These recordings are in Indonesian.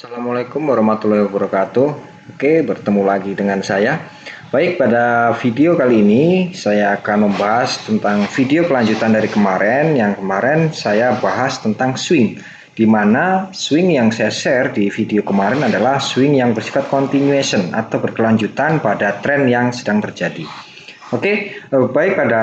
Assalamualaikum warahmatullahi wabarakatuh. Oke, bertemu lagi dengan saya. Baik, pada video kali ini saya akan membahas tentang video kelanjutan dari kemarin. Yang kemarin saya bahas tentang swing, di mana swing yang saya share di video kemarin adalah swing yang bersifat continuation atau berkelanjutan pada tren yang sedang terjadi. Oke, baik, pada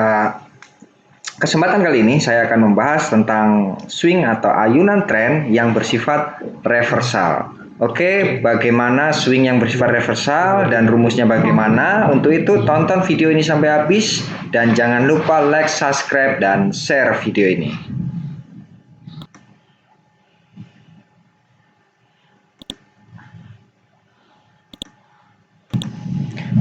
kesempatan kali ini saya akan membahas tentang swing atau ayunan tren yang bersifat reversal. Oke, bagaimana swing yang bersifat reversal dan rumusnya bagaimana? Untuk itu tonton video ini sampai habis dan jangan lupa like, subscribe, dan share video ini.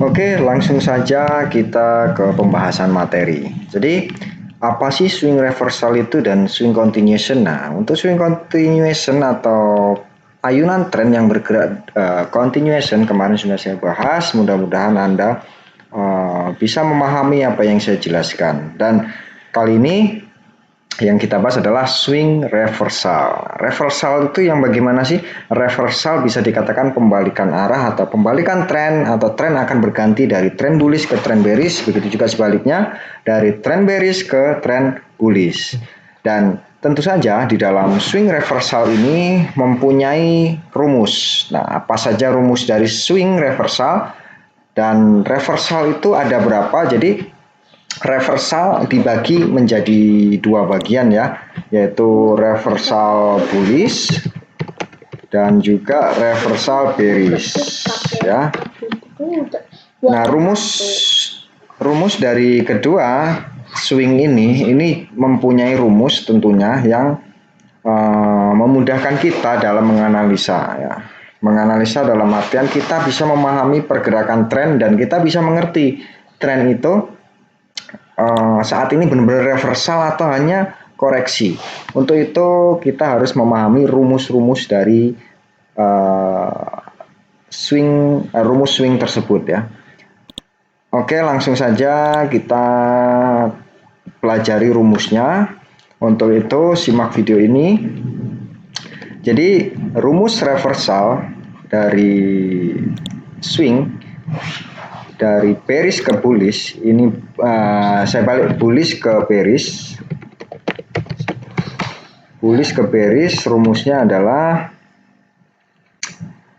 Oke, langsung saja kita ke pembahasan materi. Jadi, apa sih swing reversal itu dan swing continuation? Nah, untuk swing continuation atau ayunan tren yang bergerak continuation kemarin sudah saya bahas. Mudah-mudahan Anda bisa memahami apa yang saya jelaskan. Dan kali ini yang kita bahas adalah swing reversal. Reversal itu yang bagaimana sih? Reversal bisa dikatakan pembalikan arah atau pembalikan tren, atau tren akan berganti dari tren bullish ke tren bearish, begitu juga sebaliknya dari tren bearish ke tren bullish. Dan tentu saja di dalam swing reversal ini mempunyai rumus. Nah, apa saja rumus dari swing reversal? Dan reversal itu ada berapa? Jadi reversal dibagi menjadi dua bagian ya, yaitu reversal bullish dan juga reversal bearish ya. Nah, rumus dari kedua swing ini mempunyai rumus tentunya yang memudahkan kita dalam menganalisa ya. Menganalisa dalam artian kita bisa memahami pergerakan tren dan kita bisa mengerti tren itu saat ini benar-benar reversal atau hanya koreksi. Untuk itu kita harus memahami rumus-rumus dari rumus swing tersebut ya. Oke, langsung saja kita pelajari rumusnya. Untuk itu simak video ini. Jadi rumus reversal dari swing dari bearish ke bullish ini saya balik bullish ke bearish. Bullish ke bearish rumusnya adalah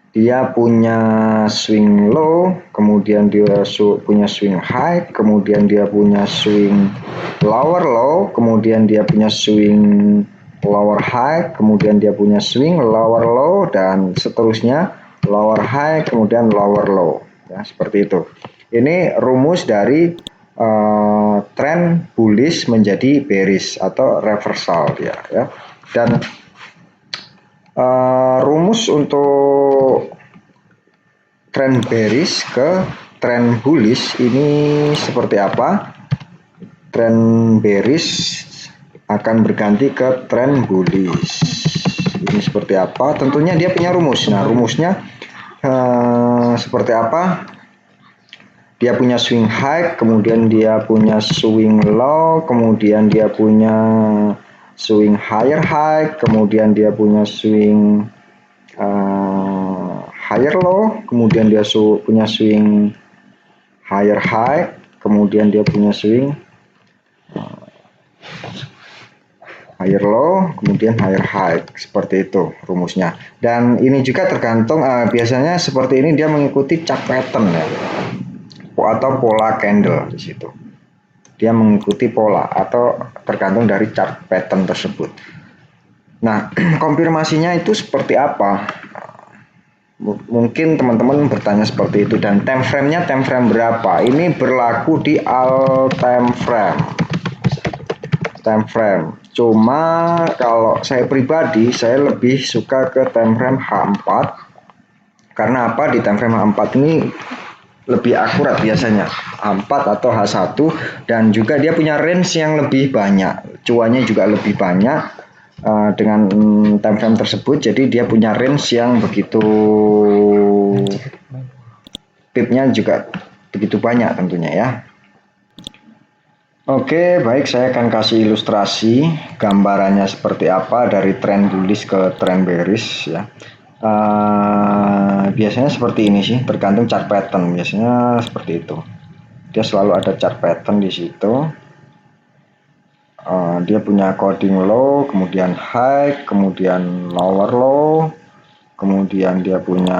dia punya swing low, kemudian dia punya swing high, kemudian dia punya swing lower low, kemudian dia punya swing lower high, kemudian dia punya swing lower low, dan seterusnya lower high, kemudian lower low. Ya, seperti itu. Ini rumus dari tren bullish menjadi bearish atau reversal ya. Dan rumus untuk tren bearish ke tren bullish ini seperti apa? Tren bearish akan berganti ke tren bullish. Ini seperti apa? Tentunya dia punya rumus. Nah, rumusnya seperti apa? Dia punya swing high, kemudian dia punya swing low, kemudian dia punya swing higher high, kemudian dia punya swing higher low, kemudian dia punya swing higher high, kemudian dia punya swing higher low, kemudian higher high. Seperti itu rumusnya. Dan ini juga tergantung biasanya seperti ini dia mengikuti chart pattern ya, atau pola candle di situ. Dia mengikuti pola atau tergantung dari chart pattern tersebut. Nah, konfirmasinya itu seperti apa? Mungkin teman-teman bertanya seperti itu. Dan time frame-nya time frame berapa? Ini berlaku di all time frame. Time frame. Cuma kalau saya pribadi saya lebih suka ke time frame H4. Karena apa? Di time frame H4 ini lebih akurat biasanya, H4 atau H1, dan juga dia punya range yang lebih banyak, cuannya juga lebih banyak dengan time frame tersebut. Jadi dia punya range yang begitu, tipnya juga begitu banyak tentunya ya. Oke, baik, saya akan kasih ilustrasi gambarannya seperti apa dari tren bullish ke tren bearish ya. Biasanya seperti ini sih, tergantung chart pattern. Biasanya seperti itu. Dia selalu ada chart pattern di situ. Dia punya coding low, kemudian high, kemudian lower low, kemudian dia punya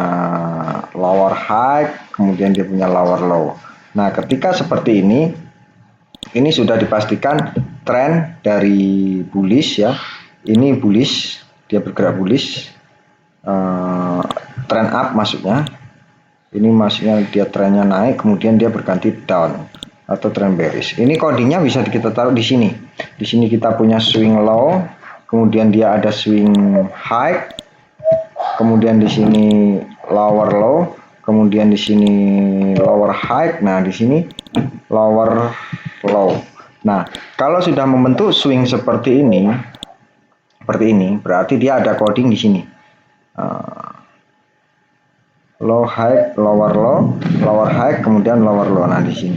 lower high, kemudian dia punya lower low. Nah, ketika seperti ini sudah dipastikan tren dari bullish ya. Ini bullish, dia bergerak bullish. Trend up maksudnya. Ini maksudnya dia trennya naik, kemudian dia berganti down atau trend bearish. Ini codingnya bisa kita taruh di sini. Di sini kita punya swing low, kemudian dia ada swing high, kemudian di sini lower low, kemudian di sini lower high. Nah, di sini lower low. Nah, kalau sudah membentuk swing seperti ini, berarti dia ada coding di sini. Low high, lower low, lower high, kemudian lower low. Nah, di sini.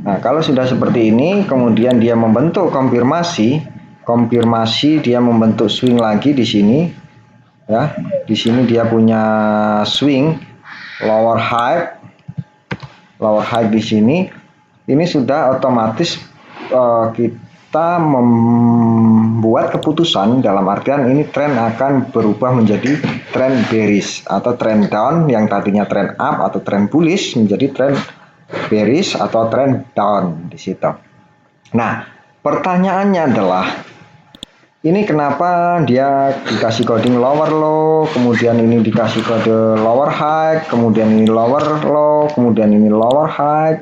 Nah, kalau sudah seperti ini, kemudian dia membentuk konfirmasi dia membentuk swing lagi di sini. Ya, di sini dia punya swing lower high di sini. Ini sudah otomatis kita membuat keputusan, dalam artian ini tren akan berubah menjadi tren bearish atau tren down, yang tadinya tren up atau tren bullish menjadi tren bearish atau tren down di situ. Nah, pertanyaannya adalah ini kenapa dia dikasih coding lower low, kemudian ini dikasih kode lower high, kemudian ini lower low, kemudian ini lower high,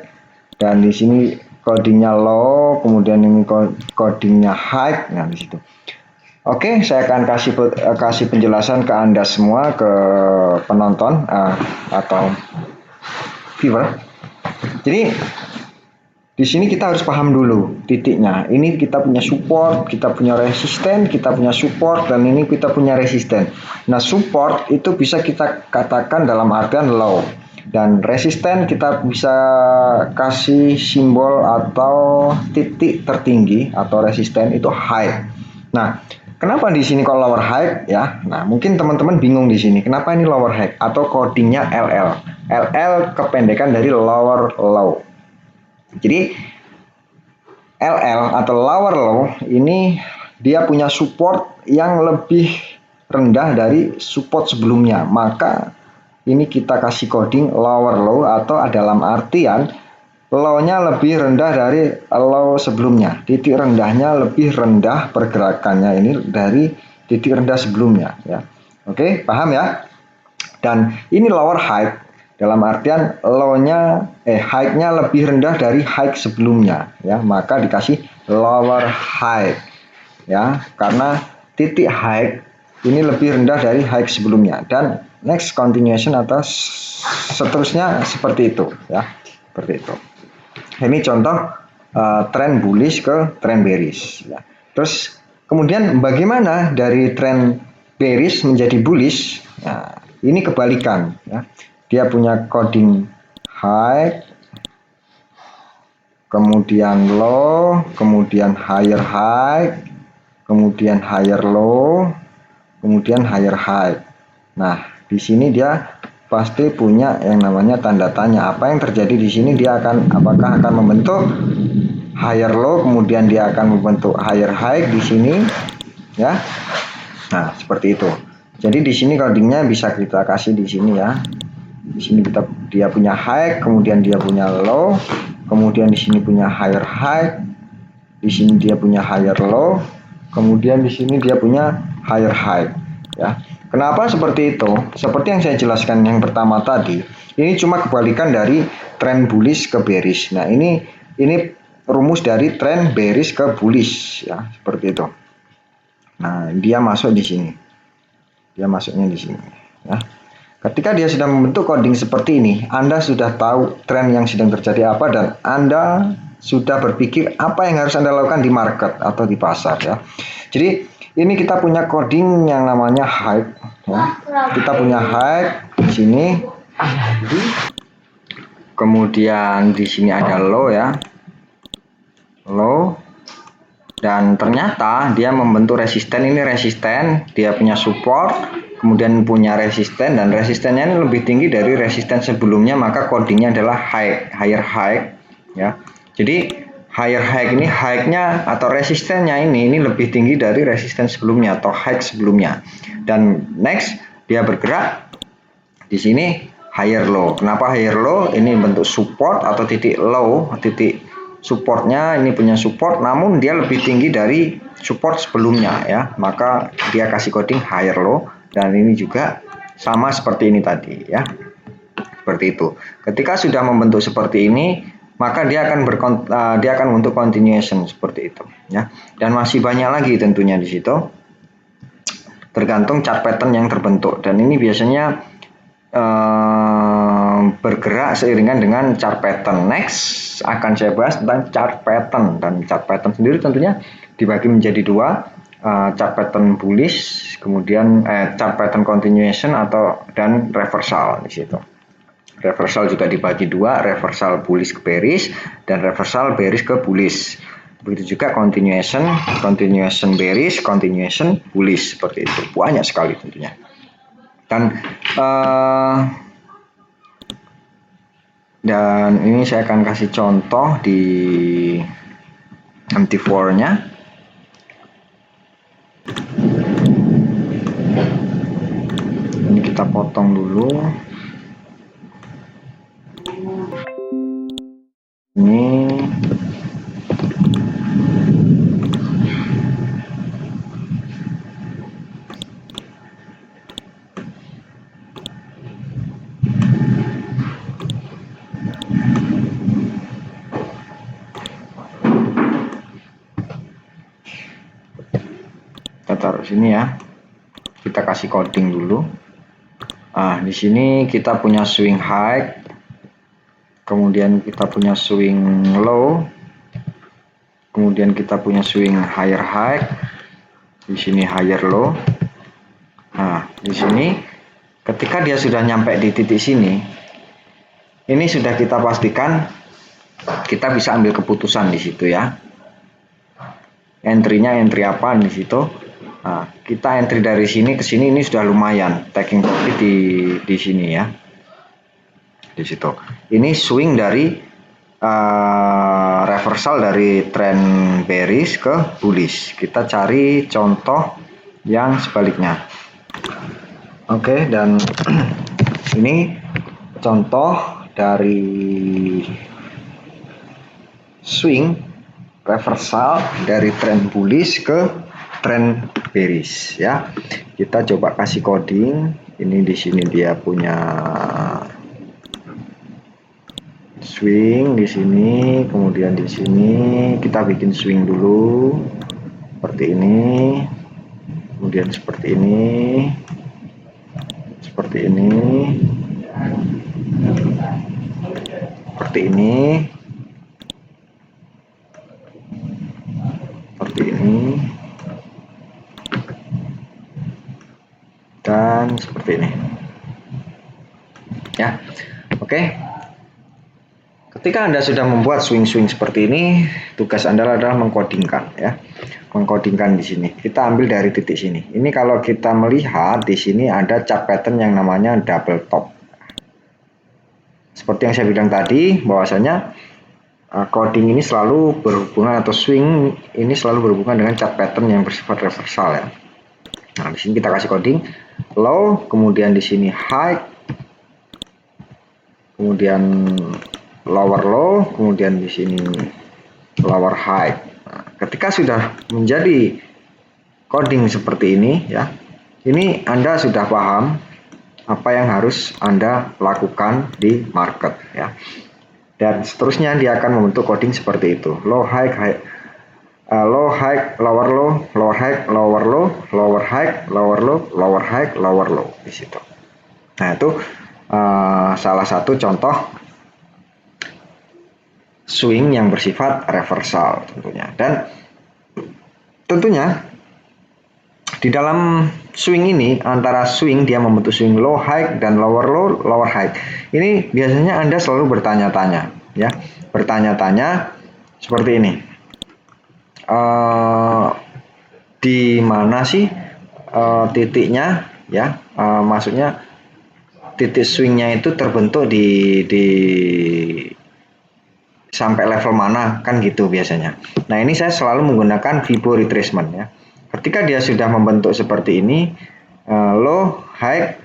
dan di sini codingnya low, kemudian ini codingnya high. Nah, di situ. Oke, saya akan kasih penjelasan ke Anda semua, ke penonton atau viewer. Jadi di sini kita harus paham dulu titiknya. Ini kita punya support, kita punya resisten, kita punya support, dan ini kita punya resisten. Nah, support itu bisa kita katakan dalam artian low, dan resisten kita bisa kasih simbol atau titik tertinggi atau resisten itu high. Nah, kenapa di sini kalau lower high ya? Nah, mungkin teman-teman bingung di sini. Kenapa ini lower high atau codingnya LL? LL kependekan dari lower low. Jadi LL atau lower low ini dia punya support yang lebih rendah dari support sebelumnya. Maka ini kita kasih coding lower low, atau dalam artian low-nya lebih rendah dari low sebelumnya. Titik rendahnya lebih rendah pergerakannya ini dari titik rendah sebelumnya ya. Oke, paham ya? Dan ini lower high dalam artian low-nya high-nya lebih rendah dari high sebelumnya ya, maka dikasih lower high ya, karena titik high ini lebih rendah dari high sebelumnya. Dan next continuation atau seterusnya seperti itu ya, seperti itu. Ini contoh tren bullish ke tren bearish ya. Terus kemudian bagaimana dari tren bearish menjadi bullish? Nah, ini kebalikan ya. Dia punya coding high, kemudian low, kemudian higher high, kemudian higher low, kemudian higher high. Nah, di sini dia pasti punya yang namanya tanda tanya. Apa yang terjadi di sini? Dia apakah akan membentuk higher low, kemudian dia akan membentuk higher high di sini, ya. Nah, seperti itu. Jadi di sini codingnya bisa kita kasih di sini ya. Di sini dia punya high, kemudian dia punya low, kemudian di sini punya higher high, di sini dia punya higher low, kemudian di sini dia punya higher high ya. Kenapa seperti itu? Seperti yang saya jelaskan yang pertama tadi, ini cuma kebalikan dari tren bullish ke bearish. Nah, ini rumus dari tren bearish ke bullish ya, seperti itu. Nah, dia masuk di sini. Dia masuknya di sini ya. Ketika dia sudah membentuk coding seperti ini, Anda sudah tahu tren yang sedang terjadi apa, dan Anda sudah berpikir apa yang harus Anda lakukan di market atau di pasar ya. Jadi ini kita punya coding yang namanya high ya. Kita punya high di sini. Kemudian di sini ada low ya. Low. Dan ternyata dia membentuk resisten, ini resisten, dia punya support, kemudian punya resisten, dan resistennya ini lebih tinggi dari resisten sebelumnya, maka codingnya adalah higher high ya. Jadi higher high ini, high-nya atau resistennya ini lebih tinggi dari resisten sebelumnya atau high sebelumnya. Dan next dia bergerak di sini higher low. Kenapa higher low? Ini bentuk support atau titik low, titik supportnya ini punya support, namun dia lebih tinggi dari support sebelumnya ya. Maka dia kasih coding higher low, dan ini juga sama seperti ini tadi ya. Seperti itu. Ketika sudah membentuk seperti ini, maka dia akan membentuk continuation seperti itu ya. Dan masih banyak lagi tentunya di situ, tergantung chart pattern yang terbentuk, dan ini biasanya bergerak seiringan dengan chart pattern. Next akan saya bahas tentang chart pattern, dan chart pattern sendiri tentunya dibagi menjadi dua, chart pattern bullish, kemudian chart pattern continuation dan reversal di situ. Reversal juga dibagi dua, reversal bullish ke bearish dan reversal bearish ke bullish. Begitu juga continuation bearish, continuation bullish, seperti itu. Banyak sekali tentunya. Dan ini saya akan kasih contoh di MT4-nya. Ini kita potong dulu. Ini kita taruh sini ya. Kita kasih coding dulu. Di sini kita punya swing high, kemudian kita punya swing low, kemudian kita punya swing higher high, di sini higher low. Di sini ketika dia sudah nyampe di titik sini, ini sudah kita pastikan kita bisa ambil keputusan di situ ya. Entry-nya entry apa di situ? Kita entry dari sini ke sini, ini sudah lumayan taking profit di sini ya. Di situ. Ini swing dari reversal dari trend bearish ke bullish. Kita cari contoh yang sebaliknya. Oke, dan ini contoh dari swing reversal dari trend bullish ke trend bearish ya. Kita coba kasih coding. Ini di sini dia punya swing di sini, kemudian di sini kita bikin swing dulu seperti ini, kemudian seperti ini, seperti ini, seperti ini, seperti ini, dan seperti ini ya. Oke, ketika Anda sudah membuat swing-swing seperti ini, tugas Anda adalah mengkodingkan ya. Mengkodingkan di sini. Kita ambil dari titik sini. Ini kalau kita melihat di sini ada chart pattern yang namanya double top. Seperti yang saya bilang tadi, bahwasanya coding ini selalu berhubungan, atau swing ini selalu berhubungan dengan chart pattern yang bersifat reversal ya. Nah, di sini kita kasih coding low, kemudian di sini high, kemudian lower low, kemudian di sini lower high. Nah, ketika sudah menjadi coding seperti ini ya, ini Anda sudah paham apa yang harus Anda lakukan di market ya. Dan seterusnya dia akan membentuk coding seperti itu. Low high, low high, lower low, lower high, lower low, lower high, lower low, lower high, lower low di situ. Nah, itu salah satu contoh swing yang bersifat reversal tentunya. Dan tentunya di dalam swing ini, antara swing dia membentuk swing low high dan lower low, lower high. Ini biasanya Anda selalu bertanya-tanya ya. Bertanya-tanya seperti ini. Di mana sih titiknya ya. Maksudnya titik swingnya itu terbentuk di sampai level mana kan gitu biasanya. Nah ini saya selalu menggunakan Fibo retracement ya. Ketika dia sudah membentuk seperti ini, low high,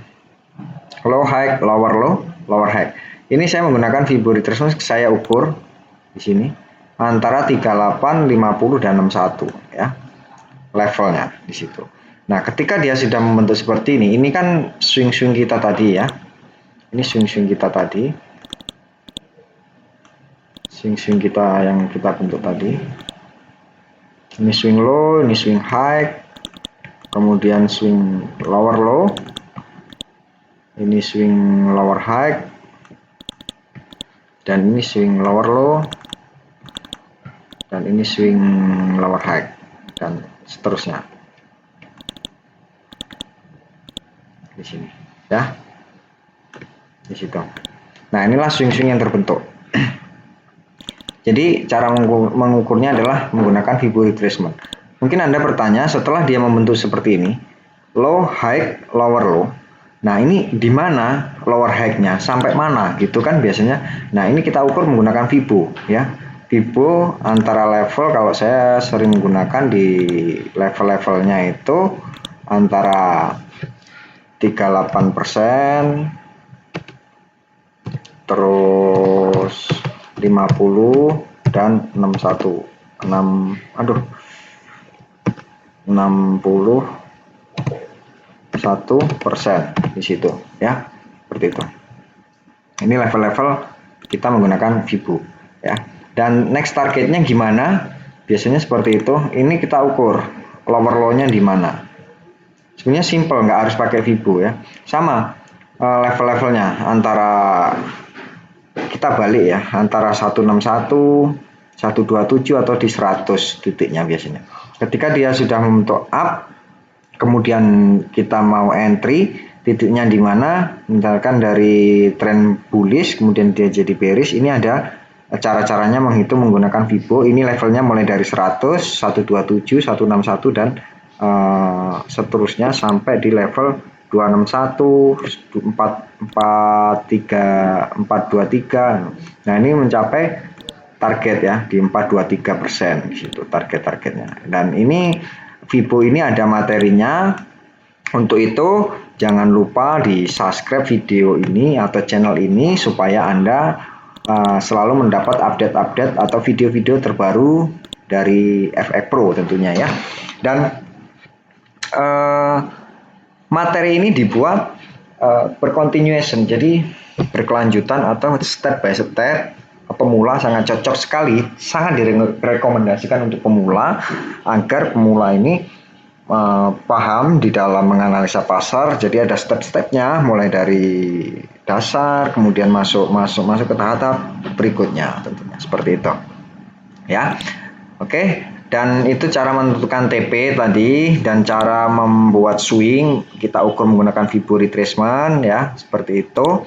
lower low, lower high. Ini saya menggunakan Fibo retracement, saya ukur di sini antara 38, 50 dan 61 ya. Levelnya di situ. Nah, ketika dia sudah membentuk seperti ini kan swing-swing kita tadi ya. Ini swing-swing kita tadi. Swing-swing kita yang kita bentuk tadi. Ini swing low, ini swing high, kemudian swing lower low, ini swing lower high, dan ini swing lower low, dan ini swing lower high, dan seterusnya di sini ya, di situ. Nah inilah swing-swing yang terbentuk. Jadi cara mengukurnya adalah menggunakan Fibo retracement. Mungkin Anda bertanya setelah dia membentuk seperti ini, low, high, lower low. Nah ini di mana lower high-nya, sampai mana gitu kan biasanya. Nah ini kita ukur menggunakan Fibo ya. Fibo antara level, kalau saya sering menggunakan di level-levelnya itu antara 38%, terus 50 dan 61 61% di situ ya, seperti itu. Ini level-level kita menggunakan Fibo ya. Dan next targetnya gimana? Biasanya seperti itu. Ini kita ukur lower low-nya di mana. Sebenarnya simple, nggak harus pakai Fibo ya. Sama level-levelnya antara kita balik ya, antara 161, 127 atau di 100 titiknya biasanya. Ketika dia sudah membentuk up, kemudian kita mau entry, titiknya di mana? Misalkan dari tren bullish, kemudian dia jadi bearish, ini ada cara-caranya menghitung menggunakan Fibo. Ini levelnya mulai dari 100, 127, 161 dan seterusnya sampai di level 261, 423. Nah ini mencapai target ya di 423% di situ target-targetnya. Dan ini Fibo ini ada materinya. Untuk itu jangan lupa di subscribe video ini atau channel ini supaya Anda selalu mendapat update-update atau video-video terbaru dari FX Pro tentunya ya. Dan materi ini dibuat bercontinuation, jadi berkelanjutan atau step by step. Pemula sangat cocok sekali, sangat direkomendasikan untuk pemula agar pemula ini paham di dalam menganalisa pasar. Jadi ada step-stepnya, mulai dari dasar kemudian masuk ke tahap berikutnya tentunya seperti itu ya. Oke. Dan itu cara menentukan TP tadi, dan cara membuat swing kita ukur menggunakan Fibo retracement ya, seperti itu.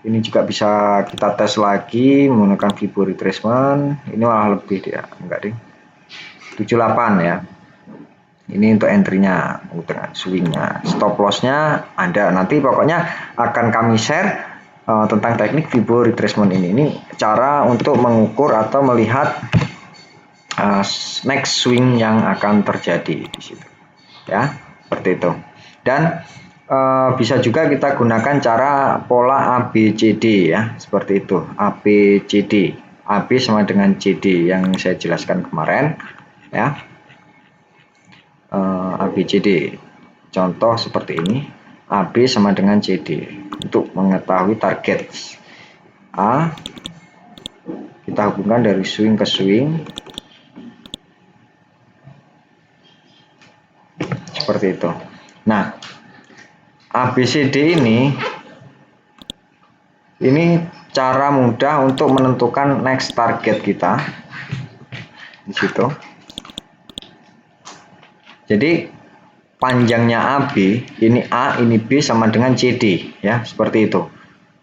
Ini juga bisa kita tes lagi menggunakan Fibo retracement. Ini malah lebih dia, enggak deh, 78 ya. Ini untuk entry-nya, untuk swing-nya. Stop loss-nya ada, nanti pokoknya akan kami share tentang teknik Fibo retracement ini. Ini cara untuk mengukur atau melihat next swing yang akan terjadi di situ ya, seperti itu. Dan bisa juga kita gunakan cara pola ABCD ya, seperti itu. ABCD, AB sama dengan CD yang saya jelaskan kemarin ya. ABCD contoh seperti ini, AB sama dengan CD untuk mengetahui target A, kita hubungkan dari swing ke swing seperti itu. Nah, ABCD ini cara mudah untuk menentukan next target kita di situ. Jadi panjangnya AB, ini A, ini B sama dengan CD ya, seperti itu.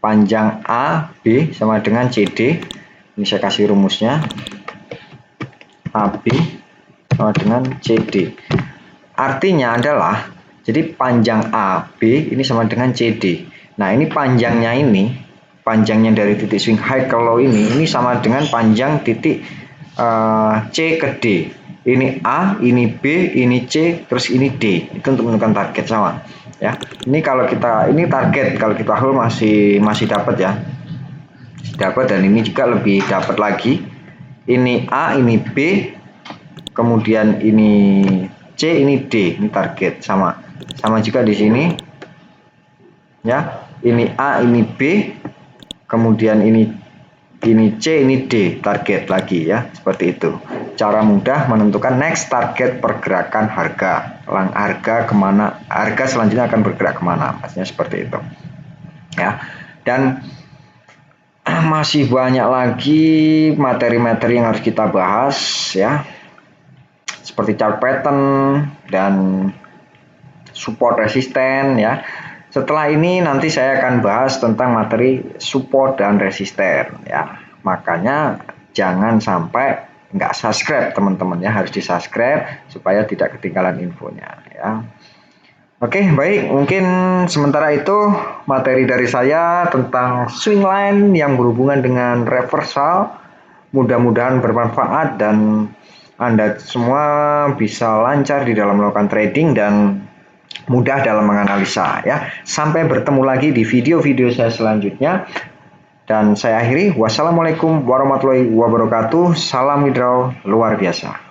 Panjang A, B sama dengan CD. Ini saya kasih rumusnya. AB sama dengan CD. Artinya adalah Jadi panjang AB ini sama dengan CD. Nah, ini panjangnya dari titik swing high ke low ini sama dengan panjang titik C ke D. Ini A, ini B, ini C, terus ini D. Itu untuk menentukan target sama. Ya, ini kalau kita ini target kalau kita hold masih dapat ya, dapat, dan ini juga lebih dapat lagi. Ini A, ini B, kemudian ini C, ini D, ini target sama juga di sini. Ya, ini A, ini B, kemudian ini C, ini D, target lagi ya, seperti itu. Cara mudah menentukan next target pergerakan harga. Harga kemana? Harga selanjutnya akan bergerak kemana? Maksudnya seperti itu. Ya, dan masih banyak lagi materi-materi yang harus kita bahas ya, seperti chart pattern dan support resisten ya. Setelah ini nanti saya akan bahas tentang materi support dan resisten ya. Makanya jangan sampai nggak subscribe teman-teman ya, harus di subscribe supaya tidak ketinggalan infonya ya. Oke, baik, mungkin sementara itu materi dari saya tentang swing line yang berhubungan dengan reversal. Mudah-mudahan bermanfaat dan Anda semua bisa lancar di dalam melakukan trading dan mudah dalam menganalisa ya. Sampai bertemu lagi di video-video saya selanjutnya. Dan saya akhiri, wassalamualaikum warahmatullahi wabarakatuh. Salam withdrawal luar biasa.